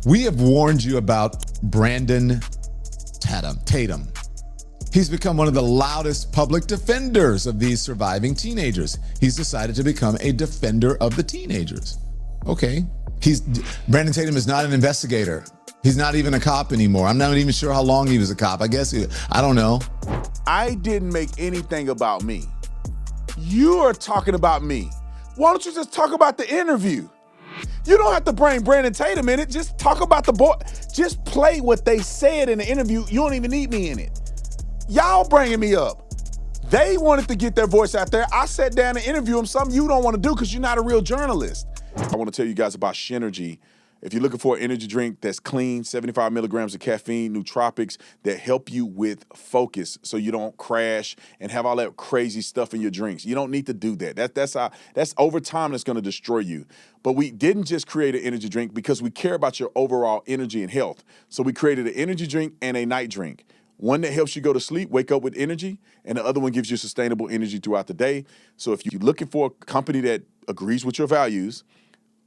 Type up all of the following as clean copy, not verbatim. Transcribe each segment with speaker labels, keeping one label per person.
Speaker 1: We have warned you about Brandon Tatum. He's become one of the loudest public defenders of these surviving teenagers. He's decided to become a defender of the teenagers. Okay. Brandon Tatum is not an investigator. He's not even a cop anymore. I'm not even sure how long he was a cop. I don't know.
Speaker 2: I didn't make anything about me. You are talking about me. Why don't you just talk about the interview? You don't have to bring Brandon Tatum in it. Just talk about the boy. Just play what they said in the interview. You don't even need me in it. Y'all bringing me up. They wanted to get their voice out there. I sat down and interviewed them, something you don't want to do because you're not a real journalist. I want to tell you guys about Shenergy. If you're looking for an energy drink that's clean, 75 milligrams of caffeine, nootropics that help you with focus so you don't crash and have all that crazy stuff in your drinks. You don't need to do that. That's over time that's going to destroy you. But we didn't just create an energy drink because we care about your overall energy and health. So we created an energy drink and a night drink. One that helps you go to sleep, wake up with energy, and the other one gives you sustainable energy throughout the day. So if you're looking for a company that agrees with your values,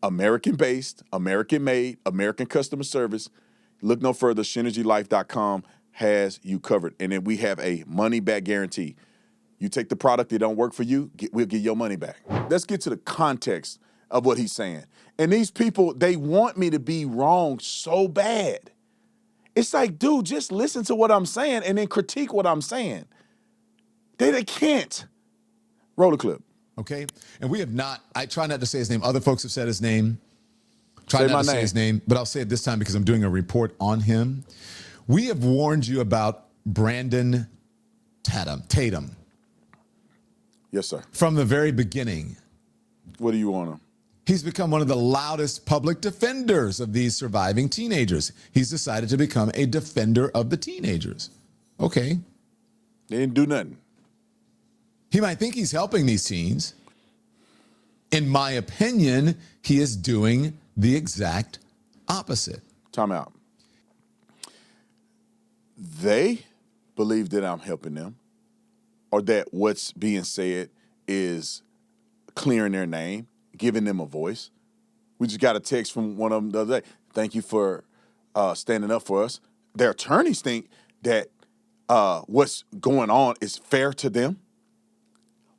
Speaker 2: American-based, American-made, American customer service, look no further. ShenergyLife.com has you covered. And then we have a money-back guarantee. You take the product, it don't work for you, we'll get your money back. Let's get to the context of what he's saying. And these people, they want me to be wrong so bad. It's like, dude, just listen to what I'm saying and then critique what I'm saying. They can't. Roll the clip.
Speaker 1: Okay. And we have not, I try not to say his name. Other folks have said his name. Try not to say his name, but I'll say it this time because I'm doing a report on him. We have warned you about Brandon Tatum.
Speaker 2: Yes, sir.
Speaker 1: From the very beginning.
Speaker 2: What do you want him?
Speaker 1: He's become one of the loudest public defenders of these surviving teenagers. He's decided to become a defender of the teenagers. Okay.
Speaker 2: They didn't do nothing.
Speaker 1: He might think he's helping these teens. In my opinion, he is doing the exact opposite.
Speaker 2: Time out. They believe that I'm helping them or that what's being said is clearing their name, giving them a voice. We just got a text from one of them the other day. Thank you for standing up for us. Their attorneys think that what's going on is fair to them.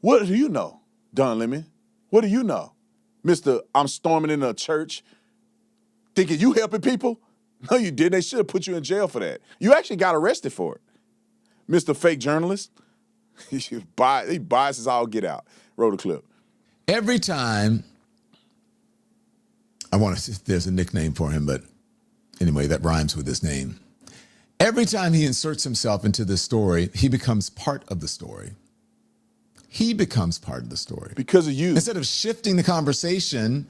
Speaker 2: What do you know, Don Lemon? What do you know? Mr. I'm storming into a church thinking you helping people? No, you didn't. They should have put you in jail for that. You actually got arrested for it. Mr. Fake Journalist, he biases all get out. Roll the clip.
Speaker 1: Every time, there's a nickname for him, but anyway, that rhymes with his name. Every time he inserts himself into this story, he becomes part of the story. He becomes part of the story.
Speaker 2: Because of you.
Speaker 1: Instead of shifting the conversation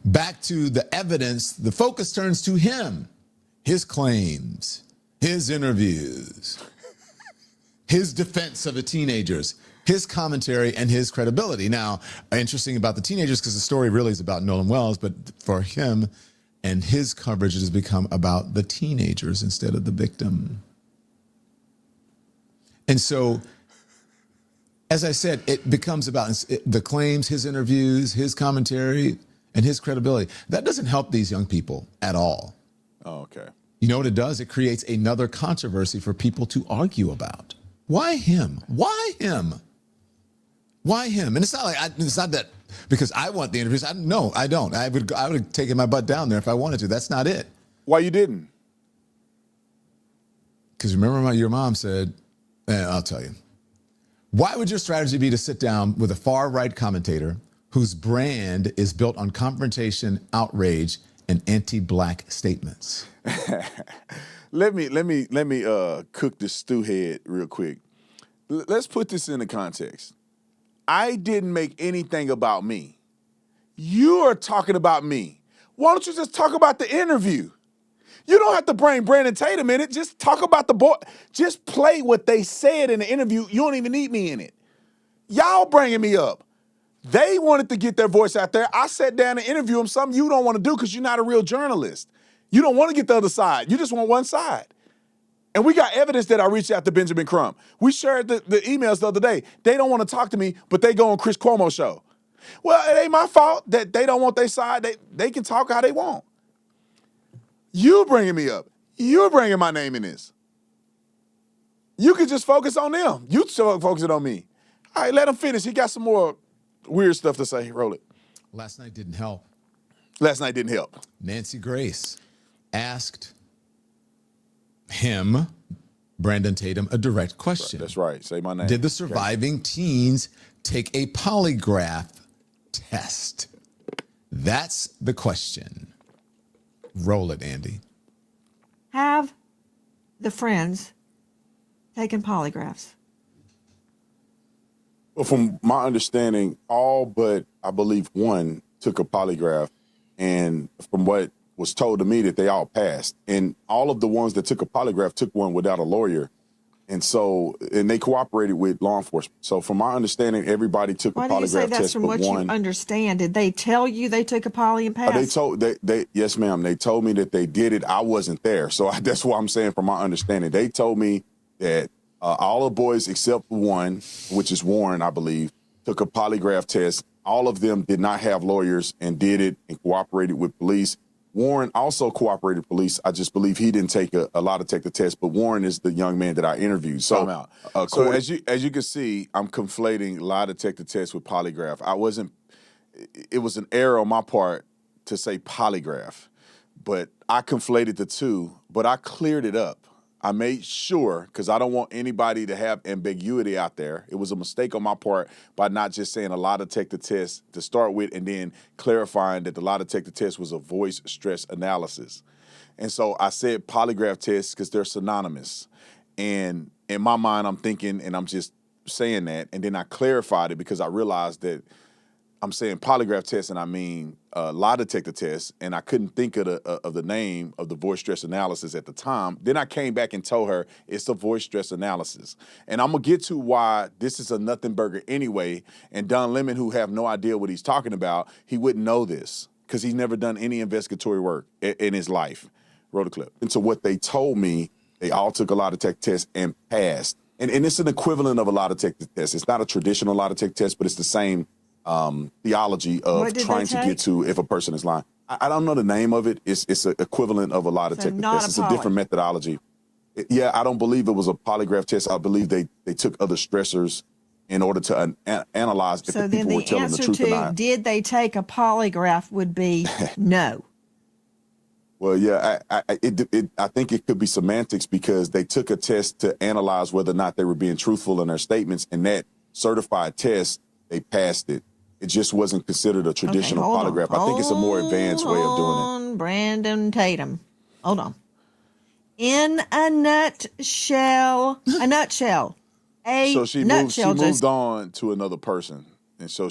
Speaker 1: back to the evidence, the focus turns to him, his claims, his interviews, his defense of the teenagers, his commentary, and his credibility. Now, interesting about the teenagers, because the story really is about Nolan Wells, but for him and his coverage, it has become about the teenagers instead of the victim. And so, as I said, it becomes about the claims, his interviews, his commentary, and his credibility. That doesn't help these young people at all.
Speaker 2: Oh, okay.
Speaker 1: You know what it does? It creates another controversy for people to argue about. Why him? Why him? Why him? And it's not that because I want the interviews. No, I don't. I would have taken my butt down there if I wanted to. That's not it.
Speaker 2: Why you didn't?
Speaker 1: Because remember your mom said, I'll tell you. Why would your strategy be to sit down with a far-right commentator whose brand is built on confrontation, outrage, and anti-black statements?
Speaker 2: Let me cook this stew head real quick. Let's put this into context. I didn't make anything about me. You are talking about me. Why don't you just talk about the interview? You don't have to bring Brandon Tatum in it. Just talk about the boy. Just play what they said in the interview. You don't even need me in it. Y'all bringing me up. They wanted to get their voice out there. I sat down and interviewed them, something you don't want to do because you're not a real journalist. You don't want to get the other side. You just want one side. And we got evidence that I reached out to Benjamin Crumb. We shared the emails the other day. They don't want to talk to me, but they go on Chris Cuomo's show. Well, it ain't my fault that they don't want their side. They can talk how they want. You bringing me up. You're bringing my name in this. You could just focus on them. You focusing on me. All right, let him finish. He got some more weird stuff to say. Roll it.
Speaker 1: Last night didn't help.
Speaker 2: Last night didn't help.
Speaker 1: Nancy Grace asked him, Brandon Tatum, a direct question.
Speaker 2: That's right. Say my name.
Speaker 1: Did the surviving teens take a polygraph test? That's the question. Roll it, Andy.
Speaker 3: Have the friends taken polygraphs?
Speaker 2: Well, from my understanding, all but I believe one took a polygraph, and from what was told to me that they all passed. And all of the ones that took a polygraph took one without a lawyer. And they cooperated with law enforcement. So from my understanding, everybody took a polygraph test.
Speaker 3: Why do you say that's from what you understand? Did they tell you they took a poly and passed?
Speaker 2: Yes, ma'am. They told me that they did it. I wasn't there. So that's what I'm saying from my understanding. They told me that all the boys except one, which is Warren, I believe, took a polygraph test. All of them did not have lawyers and did it and cooperated with police. Warren also cooperated with police. I just believe he didn't take a lie detector test, but Warren is the young man that I interviewed. So, so as you can see, I'm conflating lie detector test with polygraph. It was an error on my part to say polygraph, but I conflated the two, but I cleared it up. I made sure, because I don't want anybody to have ambiguity out there. It was a mistake on my part by not just saying a lie detector test to start with and then clarifying that the lie detector test was a voice stress analysis. And so I said polygraph test because they're synonymous. And in my mind, I'm thinking, and I'm just saying that, and then I clarified it because I realized that I'm saying polygraph test and I mean lie detector test, and I couldn't think of the name of the voice stress analysis at the time. Then I came back and told her it's the voice stress analysis. And I'm going to get to why this is a nothing burger anyway, and Don Lemon, who have no idea what he's talking about, he wouldn't know this because he's never done any investigatory work in his life. Roll the clip. And so what they told me, they all took a lie detector test and passed. And it's an equivalent of a lie detector test. It's not a traditional lie detector test, but it's the same theology of trying to get to if a person is lying. I don't know the name of it. It's an equivalent of a lie detector test. It's a different methodology. I don't believe it was a polygraph test. I believe they took other stressors in order to analyze if the people were telling the truth or not. So then the answer to
Speaker 3: did they take a polygraph would be no.
Speaker 2: Well, yeah, I think it could be semantics because they took a test to analyze whether or not they were being truthful in their statements, and that certified test, they passed it. It just wasn't considered a traditional polygraph. I think it's a more advanced way of doing it.
Speaker 3: Brandon Tatum. Hold on. In a nutshell,
Speaker 2: So she moved on to another person. And so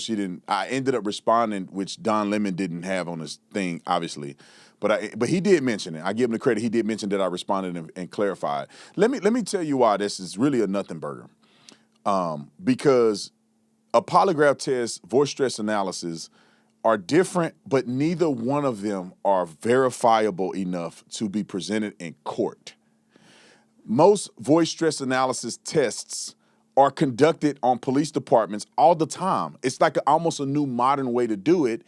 Speaker 2: I ended up responding, which Don Lemon didn't have on his thing, obviously. But he did mention it. I give him the credit. He did mention that I responded and clarified. Let me tell you why this is really a nothing burger. Because a polygraph test, voice stress analysis are different, but neither one of them are verifiable enough to be presented in court. Most voice stress analysis tests are conducted on police departments all the time. It's like almost a new modern way to do it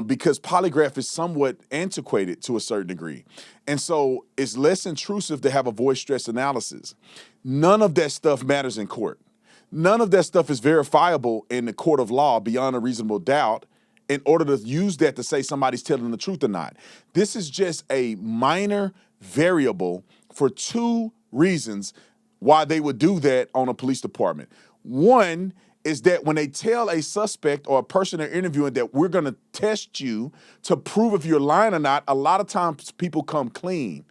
Speaker 2: because polygraph is somewhat antiquated to a certain degree. And so it's less intrusive to have a voice stress analysis. None of that stuff matters in court. None of that stuff is verifiable in the court of law beyond a reasonable doubt in order to use that to say somebody's telling the truth or not. This is just a minor variable for two reasons why they would do that on a police department. One is that when they tell a suspect or a person they're interviewing that we're going to test you to prove if you're lying or not, a lot of times people come clean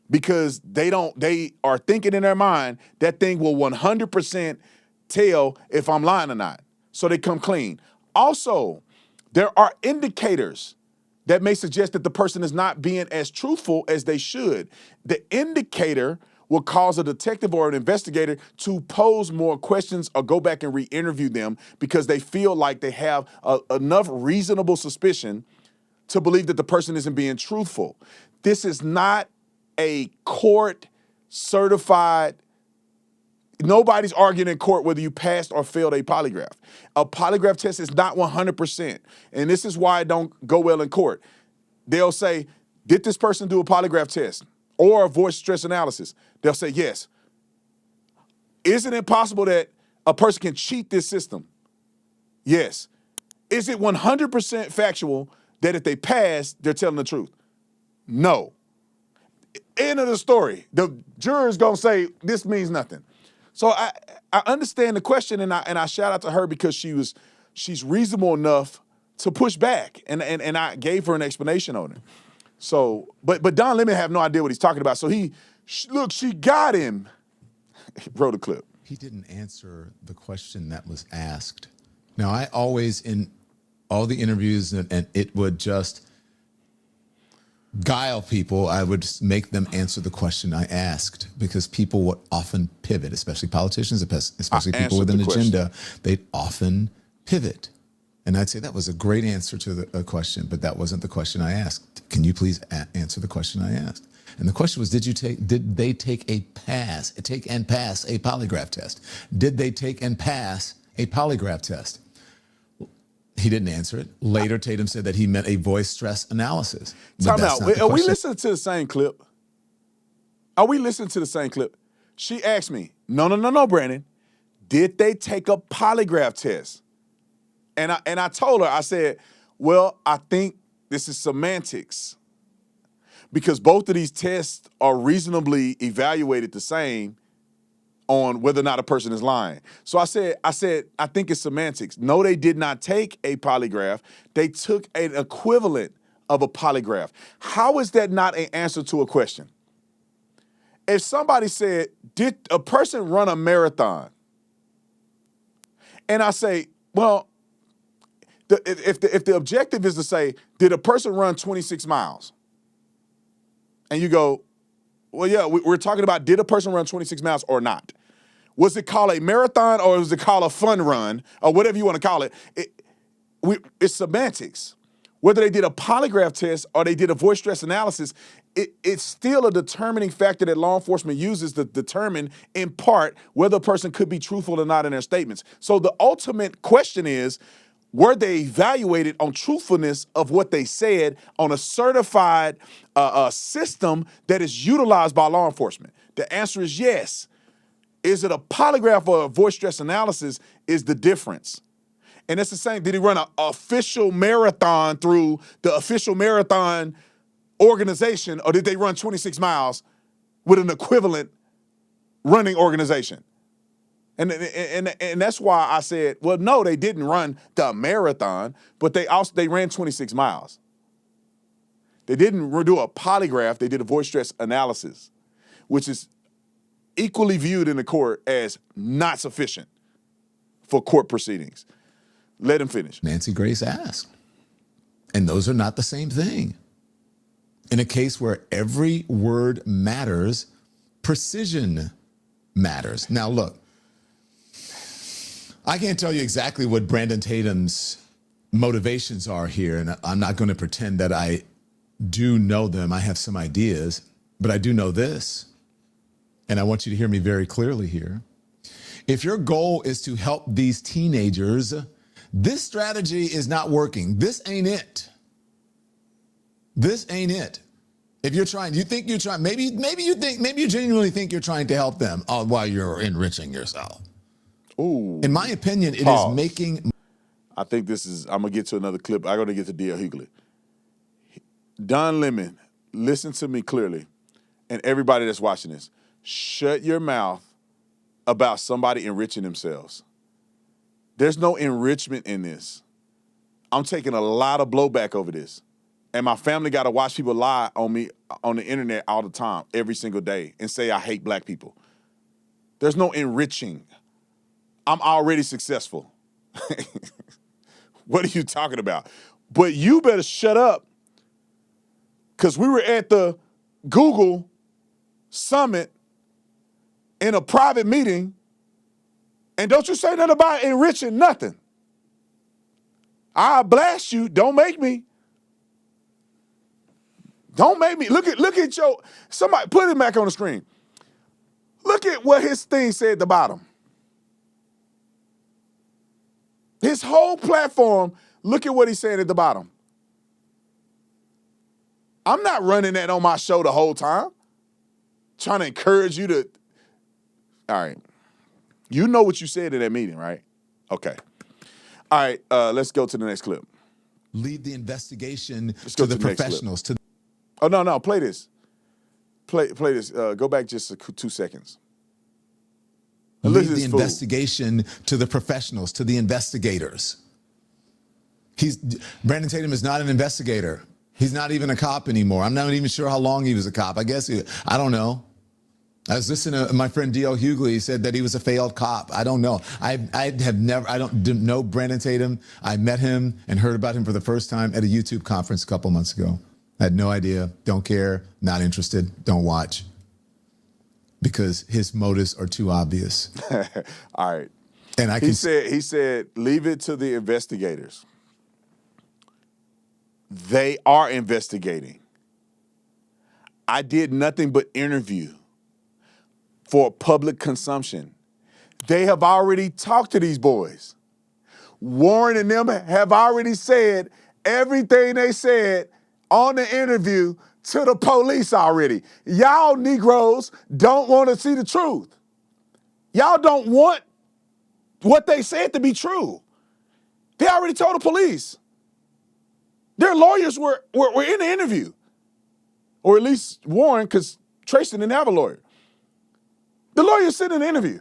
Speaker 2: because they are thinking in their mind that thing will 100% tell if I'm lying or not. So they come clean. Also, there are indicators that may suggest that the person is not being as truthful as they should. The indicator will cause a detective or an investigator to pose more questions or go back and re-interview them because they feel like they have enough reasonable suspicion to believe that the person isn't being truthful. This is not a court-certified. Nobody's arguing in court whether you passed or failed a polygraph. A polygraph test is not 100%. And this is why it don't go well in court. They'll say, did this person do a polygraph test or a voice stress analysis? They'll say yes. Is it impossible that a person can cheat this system? Yes. Is it 100% factual that if they pass, they're telling the truth? No. End of the story. The juror's gonna say this means nothing. So I understand the question, and I shout out to her because she's reasonable enough to push back, and I gave her an explanation on it. So, but Don Lemon have no idea what he's talking about. So she got him. Wrote a clip.
Speaker 1: He didn't answer the question that was asked. Now, I always, in all the interviews, and it would just guile people, I would make them answer the question I asked, because people would often pivot, especially politicians, especially people with an agenda. They'd often pivot. And I'd say that was a great answer to the question, but that wasn't the question I asked. Can you please answer the question I asked? And the question was, did they take and pass a polygraph test? Did they take and pass a polygraph test? He didn't answer it. Later, Tatum said that he meant a voice stress analysis.
Speaker 2: Time out. Are we listening to the same clip? Are we listening to the same clip? She asked me, no, Brandon. Did they take a polygraph test? And I told her, I said, well, I think this is semantics, because both of these tests are reasonably evaluated the same on whether or not a person is lying. So I said, I think it's semantics. No, they did not take a polygraph. They took an equivalent of a polygraph. How is that not an answer to a question? If somebody said, did a person run a marathon? And I say, well, if the objective is to say, did a person run 26 miles? And you go, well, yeah, we're talking about, did a person run 26 miles or not? Was it called a marathon, or was it called a fun run, or whatever you want to call it? It's semantics. Whether they did a polygraph test or they did a voice stress analysis, it's still a determining factor that law enforcement uses to determine, in part, whether a person could be truthful or not in their statements. So the ultimate question is, were they evaluated on truthfulness of what they said on a certified system that is utilized by law enforcement? The answer is yes. Is it a polygraph or a voice stress analysis is the difference. And it's the same. Did he run an official marathon through the official marathon organization, or did they run 26 miles with an equivalent running organization? And that's why I said, well, no, they didn't run the marathon, but they ran 26 miles. They didn't do a polygraph. They did a voice stress analysis, which is equally viewed in the court as not sufficient for court proceedings. Let him finish.
Speaker 1: Nancy Grace asked. And those are not the same thing. In a case where every word matters, precision matters. Now, look, I can't tell you exactly what Brandon Tatum's motivations are here, and I'm not going to pretend that I do know them. I have some ideas, but I do know this, and I want you to hear me very clearly here. If your goal is to help these teenagers, this strategy is not working. This ain't it. This ain't it. If you're trying, maybe you genuinely think you're trying to help them while you're enriching yourself.
Speaker 2: Ooh.
Speaker 1: In my opinion, it is making.
Speaker 2: I think I'm going to get to another clip. I'm going to get to D.L. Hughley. Don Lemon, listen to me clearly, and everybody that's watching this. Shut your mouth about somebody enriching themselves. There's no enrichment in this. I'm taking a lot of blowback over this. And my family got to watch people lie on me on the internet all the time, every single day, and say I hate black people. There's no enriching. I'm already successful. What are you talking about? But you better shut up, because we were at the Google Summit in a private meeting, and don't you say nothing about enriching nothing. I'll blast you. Don't make me. Don't make me. Look at somebody put it back on the screen. Look at what his thing said at the bottom. His whole platform, look at what he's saying at the bottom. I'm not running that on my show the whole time. Trying to encourage you to. All right. You know what you said in that meeting, right? Okay. All right. Let's go to the next clip.
Speaker 1: Lead the investigation
Speaker 2: go
Speaker 1: to the
Speaker 2: to the next clip.
Speaker 1: professionals.
Speaker 2: Oh, no. Play this. Play this. Go back just 2 seconds. And
Speaker 1: Lead
Speaker 2: listen to
Speaker 1: the
Speaker 2: this fool.
Speaker 1: investigation to the professionals, to the investigators. Brandon Tatum is not an investigator. He's not even a cop anymore. I'm not even sure how long he was a cop. I don't know. I was listening to my friend D.L. Hughley. He said that he was a failed cop. I don't know. I didn't know Brandon Tatum. I met him and heard about him for the first time at a YouTube conference a couple months ago. I had no idea, don't care, not interested, don't watch. Because his motives are too obvious.
Speaker 2: All right.
Speaker 1: And
Speaker 2: he said, leave it to the investigators. They are investigating. I did nothing but interview for public consumption. They have already talked to these boys. Warren and them have already said everything they said on the interview to the police already. Y'all Negroes don't want to see the truth. Y'all don't want what they said to be true. They already told the police. Their lawyers were in the interview. Or at least Warren, because Tracy didn't have a lawyer. The lawyers sit in the interview.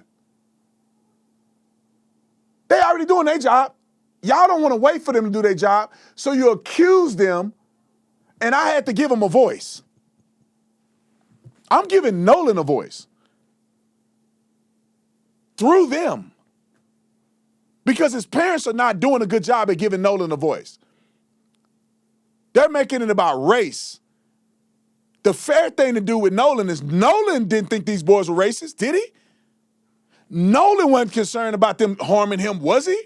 Speaker 2: They already doing their job. Y'all don't want to wait for them to do their job, so you accuse them, and I had to give them a voice. I'm giving Nolan a voice. Through them. Because his parents are not doing a good job at giving Nolan a voice. They're making it about race. The fair thing to do with Nolan is Nolan didn't think these boys were racist, did he? Nolan wasn't concerned about them harming him, was he?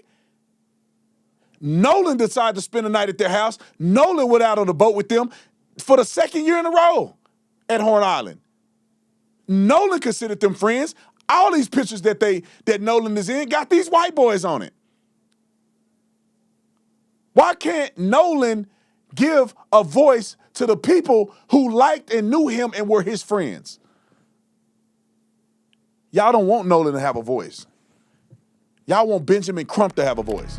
Speaker 2: Nolan decided to spend the night at their house. Nolan went out on the boat with them for the second year in a row at Horn Island. Nolan considered them friends. All these pictures that Nolan is in got these white boys on it. Why can't Nolan give a voice to the people who liked and knew him and were his friends? Y'all don't want Nolan to have a voice. Y'all want Benjamin Crump to have a voice.